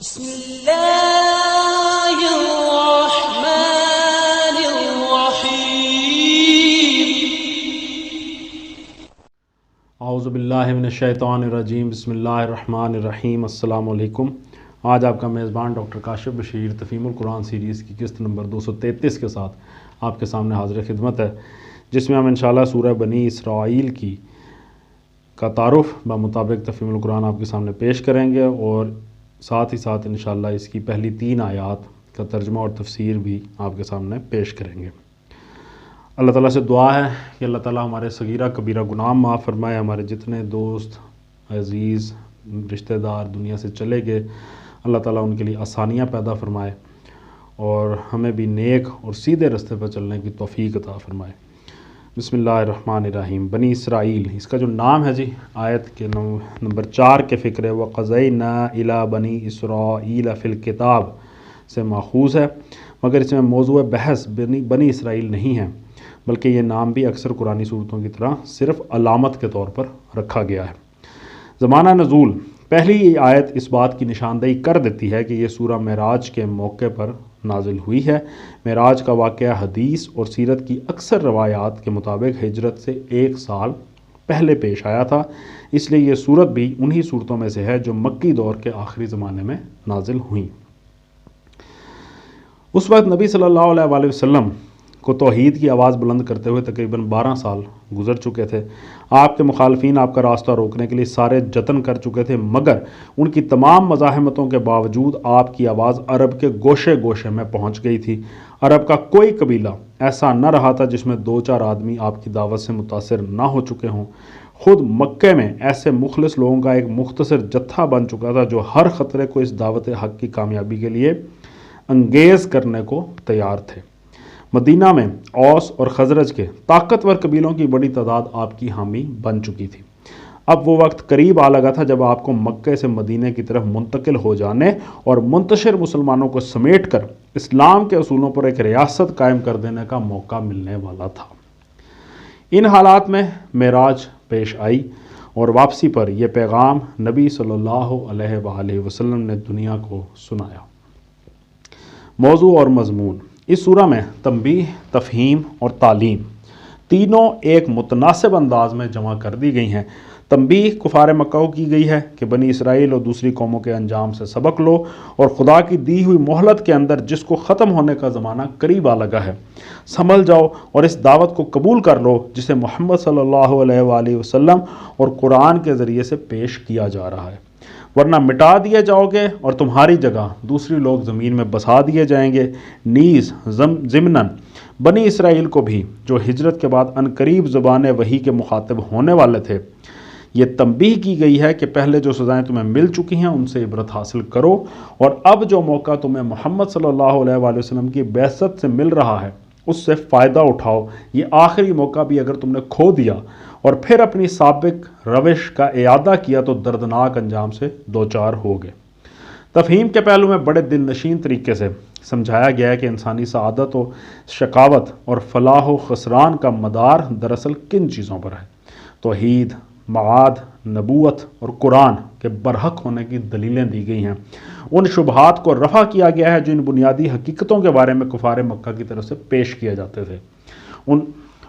بسم اللہ الرحمن الرحیم۔ اعوذ باللہ من الشیطان الرجیم، بسم اللہ الرحمن الرحیم۔ السلام علیکم۔ آج آپ کا میزبان ڈاکٹر کاشف بشیر تفہیم القرآن سیریز کی قسط نمبر 233 کے ساتھ آپ کے سامنے حاضر خدمت ہے، جس میں ہم انشاءاللہ سورہ بنی اسرائیل کا تعارف بمطابق تفہیم القرآن آپ کے سامنے پیش کریں گے، اور ساتھ ہی ساتھ انشاءاللہ اس کی پہلی 3 آیات کا ترجمہ اور تفسیر بھی آپ کے سامنے پیش کریں گے۔ اللہ تعالیٰ سے دعا ہے کہ اللہ تعالیٰ ہمارے صغیرہ کبیرہ گناہ معاف فرمائے، ہمارے جتنے دوست عزیز رشتہ دار دنیا سے چلے گئے اللہ تعالیٰ ان کے لیے آسانیاں پیدا فرمائے، اور ہمیں بھی نیک اور سیدھے راستے پر چلنے کی توفیق عطا فرمائے۔ بسم اللہ الرحمن الرحیم۔ بنی اسرائیل، اس کا جو نام ہے آیت کے نمبر 4 کے فکرے وَقَضَيْنَا إِلَى بَنِي إِسْرَائِيلَ فِي الْكِتَابِ سے ماخوذ ہے، مگر اس میں موضوع بحث بنی اسرائیل نہیں ہے، بلکہ یہ نام بھی اکثر قرآنی صورتوں کی طرح صرف علامت کے طور پر رکھا گیا ہے۔ زمانہ نزول، پہلی آیت اس بات کی نشاندہی کر دیتی ہے کہ یہ سورہ معراج کے موقع پر نازل ہوئی ہے۔ معراج کا واقعہ حدیث اور سیرت کی اکثر روایات کے مطابق ہجرت سے 1 سال پہلے پیش آیا تھا، اس لیے یہ سورت بھی انہی صورتوں میں سے ہے جو مکی دور کے آخری زمانے میں نازل ہوئیں۔ اس وقت نبی صلی اللہ علیہ وسلم کو توحید کی آواز بلند کرتے ہوئے تقریباً 12 سال گزر چکے تھے۔ آپ کے مخالفین آپ کا راستہ روکنے کے لیے سارے جتن کر چکے تھے، مگر ان کی تمام مزاحمتوں کے باوجود آپ کی آواز عرب کے گوشے گوشے میں پہنچ گئی تھی۔ عرب کا کوئی قبیلہ ایسا نہ رہا تھا جس میں 2-4 آدمی آپ کی دعوت سے متاثر نہ ہو چکے ہوں۔ خود مکے میں ایسے مخلص لوگوں کا ایک مختصر جتھا بن چکا تھا جو ہر خطرے کو اس دعوت حق کی کامیابی کے لیے انگیز کرنے کو تیار تھے۔ مدینہ میں اوس اور خزرج کے طاقتور قبیلوں کی بڑی تعداد آپ کی حامی بن چکی تھی۔ اب وہ وقت قریب آ لگا تھا جب آپ کو مکے سے مدینہ کی طرف منتقل ہو جانے اور منتشر مسلمانوں کو سمیٹ کر اسلام کے اصولوں پر ایک ریاست قائم کر دینے کا موقع ملنے والا تھا۔ ان حالات میں معراج پیش آئی اور واپسی پر یہ پیغام نبی صلی اللہ علیہ وآلہ وسلم نے دنیا کو سنایا۔ موضوع اور مضمون، اس سورہ میں تنبیہ، تفہیم اور تعلیم تینوں ایک متناسب انداز میں جمع کر دی گئی ہیں۔ تنبیہ کفار مکہ کو کی گئی ہے کہ بنی اسرائیل اور دوسری قوموں کے انجام سے سبق لو اور خدا کی دی ہوئی مہلت کے اندر جس کو ختم ہونے کا زمانہ قریب آ لگا ہے سنبھل جاؤ اور اس دعوت کو قبول کر لو جسے محمد صلی اللہ علیہ وآلہ وسلم اور قرآن کے ذریعے سے پیش کیا جا رہا ہے، ورنہ مٹا دیے جاؤ گے اور تمہاری جگہ دوسری لوگ زمین میں بسا دیے جائیں گے۔ نیز ضمناً بنی اسرائیل کو بھی جو ہجرت کے بعد عنقریب زبان وحی کے مخاطب ہونے والے تھے، یہ تنبیہ کی گئی ہے کہ پہلے جو سزائیں تمہیں مل چکی ہیں ان سے عبرت حاصل کرو، اور اب جو موقع تمہیں محمد صلی اللہ علیہ وآلہ وسلم کی بعثت سے مل رہا ہے اس سے فائدہ اٹھاؤ۔ یہ آخری موقع بھی اگر تم نے کھو دیا اور پھر اپنی سابق روش کا اعادہ کیا تو دردناک انجام سے دوچار ہوگے۔ تفہیم کے پہلو میں بڑے دل نشین طریقے سے سمجھایا گیا ہے کہ انسانی سعادت و شقاوت اور فلاح و خسران کا مدار دراصل کن چیزوں پر ہے۔ توحید، معاد، نبوت اور قرآن کے برحق ہونے کی دلیلیں دی گئی ہیں۔ ان شبہات کو رفع کیا گیا ہے جو ان بنیادی حقیقتوں کے بارے میں کفار مکہ کی طرف سے پیش کیے جاتے تھے،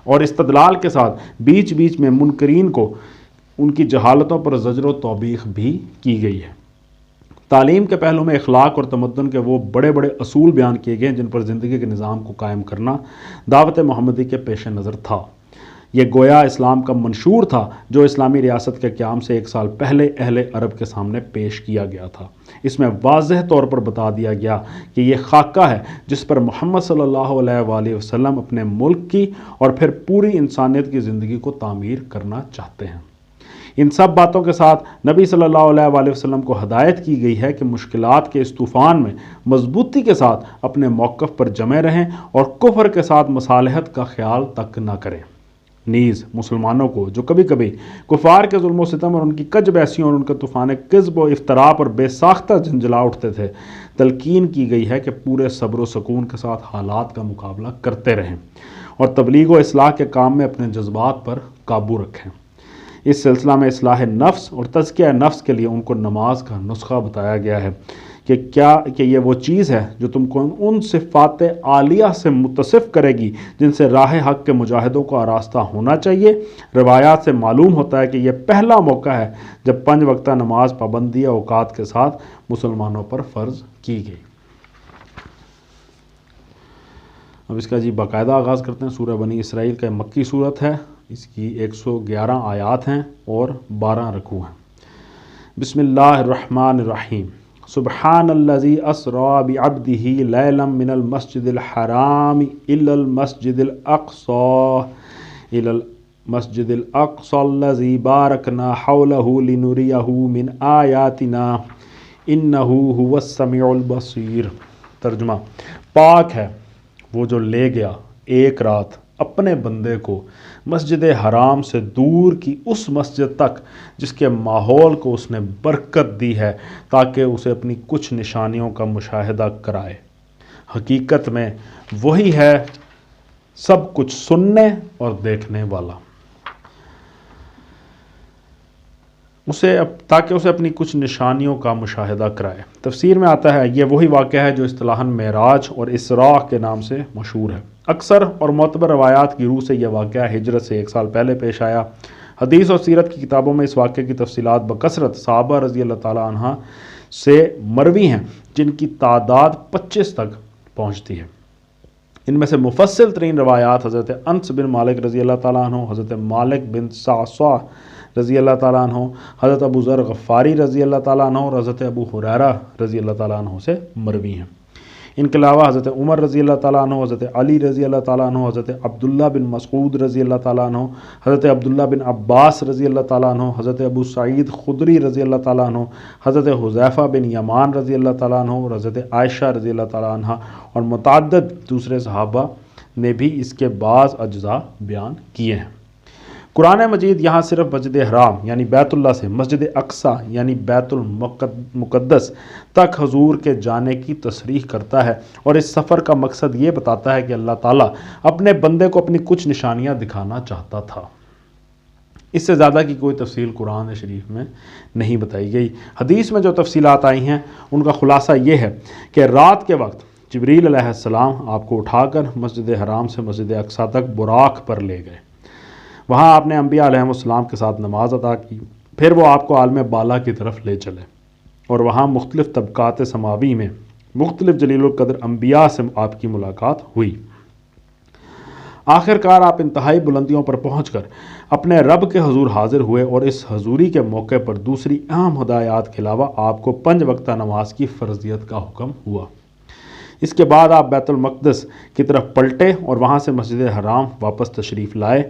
اور استدلال کے ساتھ بیچ بیچ میں منکرین کو ان کی جہالتوں پر زجر و توبیخ بھی کی گئی ہے۔ تعلیم کے پہلو میں اخلاق اور تمدن کے وہ بڑے بڑے اصول بیان کیے گئے جن پر زندگی کے نظام کو قائم کرنا دعوت محمدی کے پیش نظر تھا۔ یہ گویا اسلام کا منشور تھا جو اسلامی ریاست کے قیام سے 1 سال پہلے اہل عرب کے سامنے پیش کیا گیا تھا۔ اس میں واضح طور پر بتا دیا گیا کہ یہ خاکہ ہے جس پر محمد صلی اللہ علیہ وآلہ وسلم اپنے ملک کی اور پھر پوری انسانیت کی زندگی کو تعمیر کرنا چاہتے ہیں۔ ان سب باتوں کے ساتھ نبی صلی اللہ علیہ وآلہ وسلم کو ہدایت کی گئی ہے کہ مشکلات کے اس طوفان میں مضبوطی کے ساتھ اپنے موقف پر جمے رہیں اور کفر کے ساتھ مصالحت کا خیال تک نہ کریں۔ نیز مسلمانوں کو جو کبھی کبھی کفار کے ظلم و ستم اور ان کی کج بیسیوں اور ان کے طوفان کذب و افتراء پر بے ساختہ جھنجھلا اٹھتے تھے، تلقین کی گئی ہے کہ پورے صبر و سکون کے ساتھ حالات کا مقابلہ کرتے رہیں اور تبلیغ و اصلاح کے کام میں اپنے جذبات پر قابو رکھیں۔ اس سلسلہ میں اصلاح نفس اور تزکیہ نفس کے لیے ان کو نماز کا نسخہ بتایا گیا ہے۔ کہ یہ وہ چیز ہے جو تم کو ان صفات عالیہ سے متصف کرے گی جن سے راہ حق کے مجاہدوں کو آراستہ ہونا چاہیے۔ روایات سے معلوم ہوتا ہے کہ یہ پہلا موقع ہے جب 5 وقتہ نماز پابندی اوقات کے ساتھ مسلمانوں پر فرض کی گئی۔ اب اس کا باقاعدہ آغاز کرتے ہیں۔ سورہ بنی اسرائیل کا مکی صورت ہے، اس کی 111 آیات ہیں اور 12 رکوع ہیں۔ بسم اللہ الرحمن الرحیم۔ سبحان الذی اسریٰ بعبدہ لیلا من المسجد الحرام الی المسجد الاقصی الذی بارکنا حولہ لنریہ من آیاتنا انہ هو السمیع البصیر۔ ترجمہ: پاک ہے وہ جو لے گیا ایک رات اپنے بندے کو مسجد حرام سے دور کی اس مسجد تک جس کے ماحول کو اس نے برکت دی ہے تاکہ اسے اپنی کچھ نشانیوں کا مشاہدہ کرائے۔ حقیقت میں وہی ہے سب کچھ سننے اور دیکھنے والا، تاکہ اسے اپنی کچھ نشانیوں کا مشاہدہ کرائے۔ تفسیر میں آتا ہے یہ وہی واقعہ ہے جو اصطلاحاً معراج اور اسراء کے نام سے مشہور ہے۔ اکثر اور معتبر روایات کی روح سے یہ واقعہ ہجرت سے 1 سال پہلے پیش آیا۔ حدیث اور سیرت کی کتابوں میں اس واقعے کی تفصیلات بکثرت صحابہ رضی اللہ تعالیٰ عنہ سے مروی ہیں جن کی تعداد 25 تک پہنچتی ہے۔ ان میں سے مفصل ترین روایات حضرت انس بن مالک رضی اللہ تعالیٰ عنہ، حضرت مالک بن صعصع رضی اللہ تعالیٰ عنہ، حضرت ابو ذر غفاری رضی اللہ تعالیٰ عنہ اور حضرت ابو ہریرہ رضی اللہ تعالیٰ عنہ سے مروی ہیں۔ ان کے علاوہ حضرت عمر رضی اللہ تعالیٰ عنہ، حضرت علی رضی اللہ تعالیٰ عنہ، حضرت عبداللہ بن مسعود رضی اللہ تعالیٰ عنہ، حضرت عبداللہ بن عباس رضی اللہ تعالیٰ عنہ، حضرت ابو سعید خدری رضی اللہ تعالیٰ عنہ، حضرت حذیفہ بن یمان رضی اللہ تعالیٰ عنہ اور حضرت عائشہ رضی اللہ تعالیٰ عنہ اور متعدد دوسرے صحابہ نے بھی اس کے بعض اجزاء بیان کیے ہیں۔ قرآن مجید یہاں صرف مسجد حرام یعنی بیت اللہ سے مسجد اقصیٰ یعنی بیت المقدس تک حضور کے جانے کی تصریح کرتا ہے، اور اس سفر کا مقصد یہ بتاتا ہے کہ اللہ تعالیٰ اپنے بندے کو اپنی کچھ نشانیاں دکھانا چاہتا تھا۔ اس سے زیادہ کی کوئی تفصیل قرآن شریف میں نہیں بتائی گئی۔ حدیث میں جو تفصیلات آئی ہیں ان کا خلاصہ یہ ہے کہ رات کے وقت جبریل علیہ السلام آپ کو اٹھا کر مسجد حرام سے مسجد اقصیٰ تک براق پر لے گئے۔ وہاں آپ نے انبیاء علیہ السلام کے ساتھ نماز ادا کی، پھر وہ آپ کو عالم بالا کی طرف لے چلے اور وہاں مختلف طبقات سماوی میں مختلف جلیل القدر انبیاء سے آپ کی ملاقات ہوئی۔ آخر کار آپ انتہائی بلندیوں پر پہنچ کر اپنے رب کے حضور حاضر ہوئے، اور اس حضوری کے موقع پر دوسری اہم ہدایات کے علاوہ آپ کو 5 وقتہ نماز کی فرضیت کا حکم ہوا۔ اس کے بعد آپ بیت المقدس کی طرف پلٹے اور وہاں سے مسجد حرام واپس تشریف لائے۔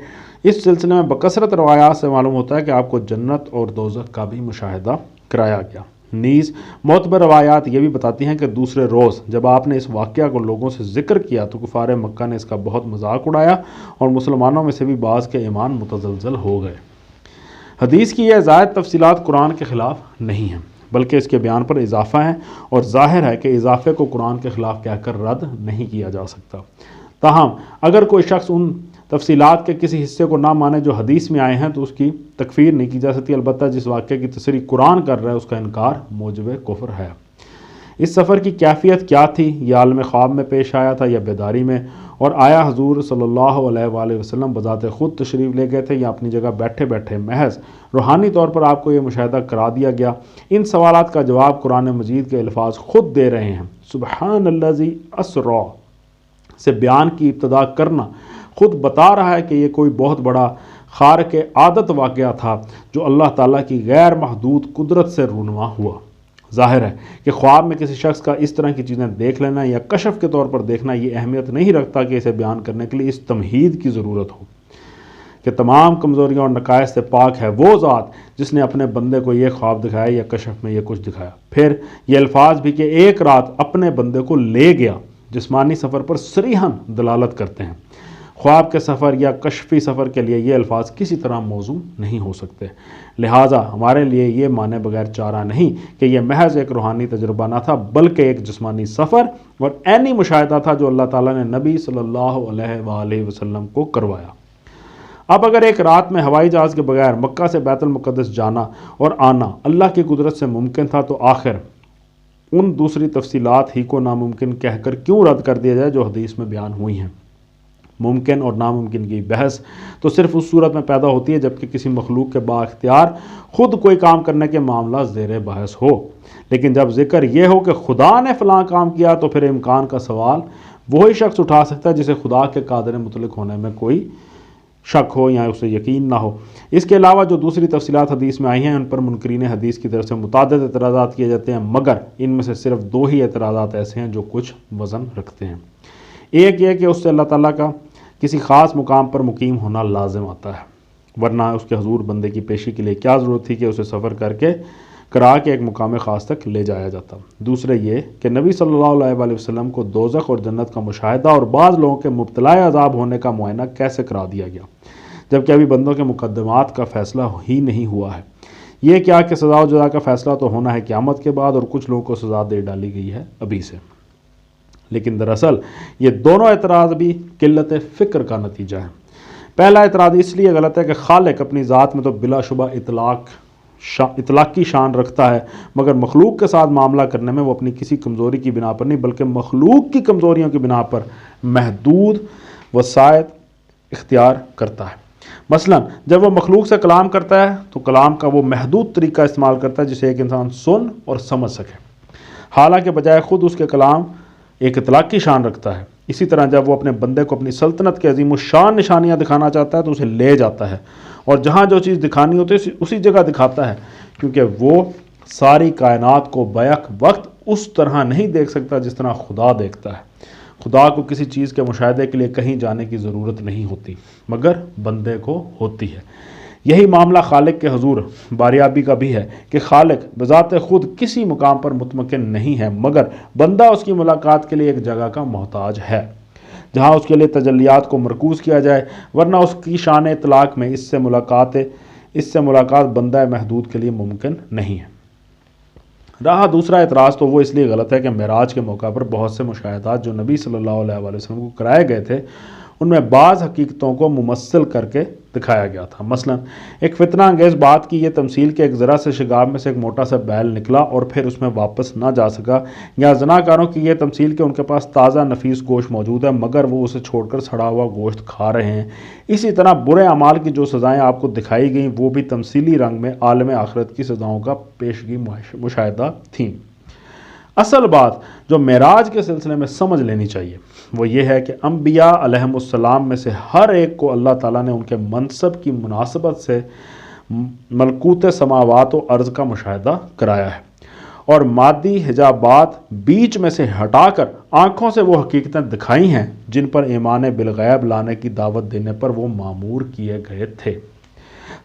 اس سلسلے میں بکثرت روایات سے معلوم ہوتا ہے کہ آپ کو جنت اور دوزخ کا بھی مشاہدہ کرایا گیا۔ نیز معتبر روایات یہ بھی بتاتی ہیں کہ دوسرے روز جب آپ نے اس واقعہ کو لوگوں سے ذکر کیا تو کفار مکہ نے اس کا بہت مذاق اڑایا اور مسلمانوں میں سے بھی بعض کے ایمان متزلزل ہو گئے۔ حدیث کی یہ زائد تفصیلات قرآن کے خلاف نہیں ہیں بلکہ اس کے بیان پر اضافہ ہیں، اور ظاہر ہے کہ اضافے کو قرآن کے خلاف کہہ کر رد نہیں کیا جا سکتا۔ تاہم اگر کوئی شخص ان تفصیلات کے کسی حصے کو نہ مانے جو حدیث میں آئے ہیں تو اس کی تکفیر نہیں کی جا سکتی، البتہ جس واقعے کی تصریح قرآن کر رہا ہے اس کا انکار موجب کفر ہے۔ اس سفر کی کیفیت کیا تھی؟ یہ عالم خواب میں پیش آیا تھا یا بیداری میں؟ اور آیا حضور صلی اللہ علیہ وآلہ وسلم بذات خود تشریف لے گئے تھے یا اپنی جگہ بیٹھے بیٹھے محض روحانی طور پر آپ کو یہ مشاہدہ کرا دیا گیا؟ ان سوالات کا جواب قرآن مجید کے الفاظ خود دے رہے ہیں۔ سبحان الذی اسریٰ سے بیان کی ابتدا کرنا خود بتا رہا ہے کہ یہ کوئی بہت بڑا خارق عادت واقعہ تھا جو اللہ تعالیٰ کی غیر محدود قدرت سے رونما ہوا۔ ظاہر ہے کہ خواب میں کسی شخص کا اس طرح کی چیزیں دیکھ لینا یا کشف کے طور پر دیکھنا یہ اہمیت نہیں رکھتا کہ اسے بیان کرنے کے لیے اس تمہید کی ضرورت ہو کہ تمام کمزوریوں اور نقائص سے پاک ہے وہ ذات جس نے اپنے بندے کو یہ خواب دکھایا یا کشف میں یہ کچھ دکھایا۔ پھر یہ الفاظ بھی کہ ایک رات اپنے بندے کو لے گیا جسمانی سفر پر صریحاً دلالت کرتے ہیں۔ خواب کے سفر یا کشفی سفر کے لیے یہ الفاظ کسی طرح موزوں نہیں ہو سکتے، لہٰذا ہمارے لیے یہ مانے بغیر چارہ نہیں کہ یہ محض ایک روحانی تجربہ نہ تھا بلکہ ایک جسمانی سفر اور عینی مشاہدہ تھا جو اللہ تعالیٰ نے نبی صلی اللہ علیہ وآلہ وسلم کو کروایا۔ اب اگر ایک رات میں ہوائی جہاز کے بغیر مکہ سے بیت المقدس جانا اور آنا اللہ کی قدرت سے ممکن تھا تو آخر ان دوسری تفصیلات ہی کو ناممکن کہہ کر کیوں رد کر دیا جائے جو حدیث میں بیان ہوئی ہیں؟ ممکن اور ناممکن کی بحث تو صرف اس صورت میں پیدا ہوتی ہے جبکہ کسی مخلوق کے با اختیار خود کوئی کام کرنے کے معاملہ زیر بحث ہو، لیکن جب ذکر یہ ہو کہ خدا نے فلاں کام کیا تو پھر امکان کا سوال وہی شخص اٹھا سکتا ہے جسے خدا کے قادر مطلق ہونے میں کوئی شک ہو یا اسے یقین نہ ہو۔ اس کے علاوہ جو دوسری تفصیلات حدیث میں آئی ہیں ان پر منکرین حدیث کی طرف سے متعدد اعتراضات کیے جاتے ہیں، مگر ان میں سے صرف 2 ہی اعتراضات ایسے ہیں جو کچھ وزن رکھتے ہیں۔ ایک یہ کہ اس سے اللہ تعالیٰ کا کسی خاص مقام پر مقیم ہونا لازم آتا ہے، ورنہ اس کے حضور بندے کی پیشی کے لیے کیا ضرورت تھی کہ اسے سفر کرا کے ایک مقام خاص تک لے جایا جاتا۔ دوسرے یہ کہ نبی صلی اللہ علیہ وآلہ وسلم کو دوزخ اور جنت کا مشاہدہ اور بعض لوگوں کے مبتلا عذاب ہونے کا معائنہ کیسے کرا دیا گیا جبکہ ابھی بندوں کے مقدمات کا فیصلہ ہی نہیں ہوا ہے؟ یہ کیا کہ سزا و جزا کا فیصلہ تو ہونا ہے قیامت کے بعد اور کچھ لوگوں کو سزا دے ڈالی گئی ہے ابھی سے۔ لیکن دراصل یہ دونوں اعتراض بھی قلت فکر کا نتیجہ ہے۔ پہلا اعتراض اس لیے غلط ہے کہ خالق اپنی ذات میں تو بلا شبہ اطلاقی شان رکھتا ہے، مگر مخلوق کے ساتھ معاملہ کرنے میں وہ اپنی کسی کمزوری کی بنا پر نہیں بلکہ مخلوق کی کمزوریوں کی بنا پر محدود وسائط اختیار کرتا ہے۔ مثلا جب وہ مخلوق سے کلام کرتا ہے تو کلام کا وہ محدود طریقہ استعمال کرتا ہے جسے ایک انسان سن اور سمجھ سکے، حالانکہ بجائے خود اس کے کلام ایک اطلاقی شان رکھتا ہے۔ اسی طرح جب وہ اپنے بندے کو اپنی سلطنت کے عظیم الشان نشانیاں دکھانا چاہتا ہے تو اسے لے جاتا ہے اور جہاں جو چیز دکھانی ہوتی ہے اسی جگہ دکھاتا ہے، کیونکہ وہ ساری کائنات کو بیک وقت اس طرح نہیں دیکھ سکتا جس طرح خدا دیکھتا ہے۔ خدا کو کسی چیز کے مشاہدے کے لیے کہیں جانے کی ضرورت نہیں ہوتی مگر بندے کو ہوتی ہے۔ یہی معاملہ خالق کے حضور باریابی کا بھی ہے کہ خالق بذات خود کسی مقام پر متمکن نہیں ہے مگر بندہ اس کی ملاقات کے لیے ایک جگہ کا محتاج ہے جہاں اس کے لیے تجلیات کو مرکوز کیا جائے، ورنہ اس کی شان اطلاق میں اس سے ملاقات بندہ محدود کے لیے ممکن نہیں ہے۔ رہا دوسرا اعتراض تو وہ اس لیے غلط ہے کہ معراج کے موقع پر بہت سے مشاہدات جو نبی صلی اللہ علیہ وآلہ وسلم کو کرائے گئے تھے ان میں بعض حقیقتوں کو ممثل کر کے دکھایا گیا تھا۔ مثلا ایک فتنہ انگیز بات کی یہ تمثیل کہ ایک ذرا سے شگاف میں سے ایک موٹا سا بیل نکلا اور پھر اس میں واپس نہ جا سکا، یا زناکاروں کی یہ تمثیل کہ ان کے پاس تازہ نفیس گوشت موجود ہے مگر وہ اسے چھوڑ کر سڑا ہوا گوشت کھا رہے ہیں۔ اسی طرح برے اعمال کی جو سزائیں آپ کو دکھائی گئیں وہ بھی تمثیلی رنگ میں عالم آخرت کی سزاؤں کا پیشگی مشاہدہ تھیں۔ اصل بات جو معراج کے سلسلے میں سمجھ لینی چاہیے وہ یہ ہے کہ انبیاء علیہم السلام میں سے ہر ایک کو اللہ تعالیٰ نے ان کے منصب کی مناسبت سے ملکوت سماوات و ارض کا مشاہدہ کرایا ہے اور مادی حجابات بیچ میں سے ہٹا کر آنکھوں سے وہ حقیقتیں دکھائی ہیں جن پر ایمان بالغیب لانے کی دعوت دینے پر وہ مامور کیے گئے تھے،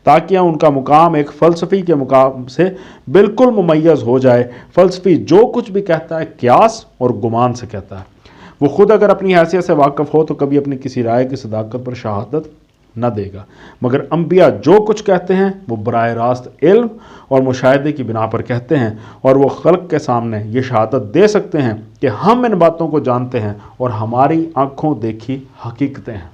تاکہ ان کا مقام ایک فلسفی کے مقام سے بالکل ممیز ہو جائے۔ فلسفی جو کچھ بھی کہتا ہے قیاس اور گمان سے کہتا ہے، وہ خود اگر اپنی حیثیت سے واقف ہو تو کبھی اپنی کسی رائے کی صداقت پر شہادت نہ دے گا، مگر انبیاء جو کچھ کہتے ہیں وہ براہ راست علم اور مشاہدے کی بنا پر کہتے ہیں اور وہ خلق کے سامنے یہ شہادت دے سکتے ہیں کہ ہم ان باتوں کو جانتے ہیں اور ہماری آنکھوں دیکھی حقیقتیں ہیں۔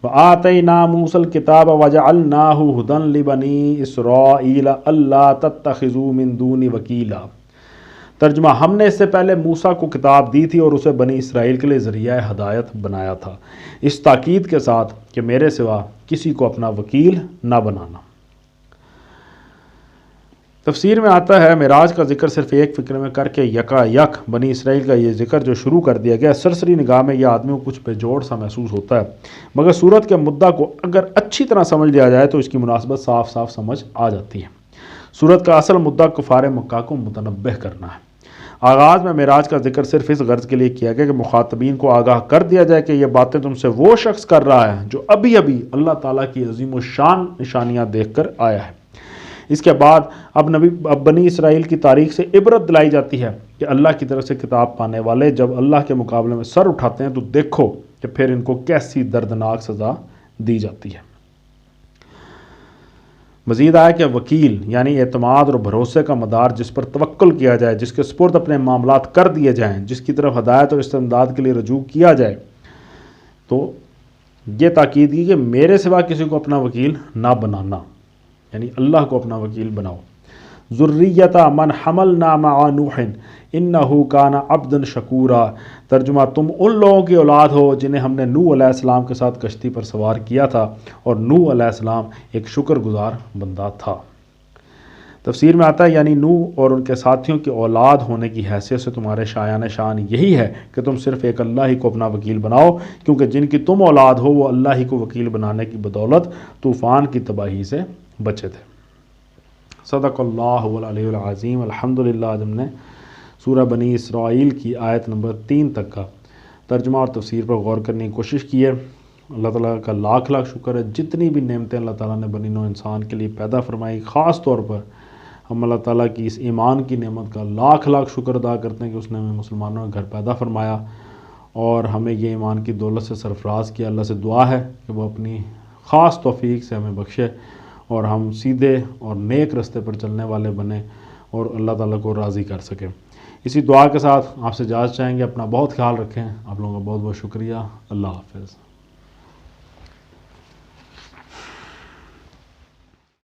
وَآتَيْنَا مُوسَى الْكِتَابَ وَجَعَلْنَاهُ هُدًى لِبَنِي إِسْرَائِيلَ أَلَّا تَتَّخِذُوا مِن دُونِي وَكِيلًا۔ ترجمہ: ہم نے اس سے پہلے موسیٰ کو کتاب دی تھی اور اسے بنی اسرائیل کے لیے ذریعہ ہدایت بنایا تھا، اس تاکید کے ساتھ کہ میرے سوا کسی کو اپنا وکیل نہ بنانا۔ تفسیر میں آتا ہے معراج کا ذکر صرف ایک فکر میں کر کے یکا یک بنی اسرائیل کا یہ ذکر جو شروع کر دیا گیا، سرسری نگاہ میں یہ آدمی کو کچھ بے جوڑ سا محسوس ہوتا ہے، مگر صورت کے مدعا کو اگر اچھی طرح سمجھ لیا جائے تو اس کی مناسبت صاف صاف سمجھ آ جاتی ہے۔ صورت کا اصل مدعا کفار مکہ کو متنبہ کرنا ہے۔ آغاز میں معراج کا ذکر صرف اس غرض کے لیے کیا گیا کہ مخاطبین کو آگاہ کر دیا جائے کہ یہ باتیں تم سے وہ شخص کر رہا ہے جو ابھی ابھی اللہ تعالیٰ کی عظیم الشان نشانیاں دیکھ کر آیا ہے۔ اس کے بعد اب بنی اسرائیل کی تاریخ سے عبرت دلائی جاتی ہے کہ اللہ کی طرف سے کتاب پانے والے جب اللہ کے مقابلے میں سر اٹھاتے ہیں تو دیکھو کہ پھر ان کو کیسی دردناک سزا دی جاتی ہے۔ مزید آیا کہ وکیل یعنی اعتماد اور بھروسے کا مدار جس پر توکل کیا جائے، جس کے سپرد اپنے معاملات کر دیے جائیں، جس کی طرف ہدایت اور استمداد کے لیے رجوع کیا جائے، تو یہ تاکید کی کہ میرے سوا کسی کو اپنا وکیل نہ بنانا، یعنی اللہ کو اپنا وکیل بناؤ۔ ذریۃ من حملنا مع نوح انہ کان عبدا شکورا، ترجمہ تم ان لوگوں کی اولاد ہو جنہیں ہم نے نوح علیہ السلام کے ساتھ کشتی پر سوار کیا تھا، اور نوح علیہ السلام ایک شکر گزار بندہ تھا۔ تفسیر میں آتا ہے یعنی نوح اور ان کے ساتھیوں کی اولاد ہونے کی حیثیت سے تمہارے شایان شان یہی ہے کہ تم صرف ایک اللہ ہی کو اپنا وکیل بناؤ، کیونکہ جن کی تم اولاد ہو وہ اللہ ہی کو وکیل بنانے کی بدولت طوفان کی تباہی سے بچے تھے۔ صدق اللہ العلی العظیم۔ الحمدللہ آج ہم نے سورہ بنی اسرائیل کی آیت نمبر 3 تک کا ترجمہ اور تفسیر پر غور کرنے کی کوشش کی ہے۔ اللہ تعالیٰ کا لاکھ لاکھ شکر ہے، جتنی بھی نعمتیں اللہ تعالیٰ نے بنی نوع انسان کے لیے پیدا فرمائی، خاص طور پر ہم اللہ تعالیٰ کی اس ایمان کی نعمت کا لاکھ لاکھ شکر ادا کرتے ہیں کہ اس نے ہمیں مسلمانوں کا گھر پیدا فرمایا اور ہمیں یہ ایمان کی دولت سے سرفراز کیا۔ اللہ سے دعا ہے کہ وہ اپنی خاص توفیق سے ہمیں بخشے اور ہم سیدھے اور نیک رستے پر چلنے والے بنیں اور اللہ تعالیٰ کو راضی کر سکیں۔ اسی دعا کے ساتھ آپ سے اجازت چاہیں گے، اپنا بہت خیال رکھیں۔ آپ لوگوں کا بہت بہت شکریہ۔ اللہ حافظ۔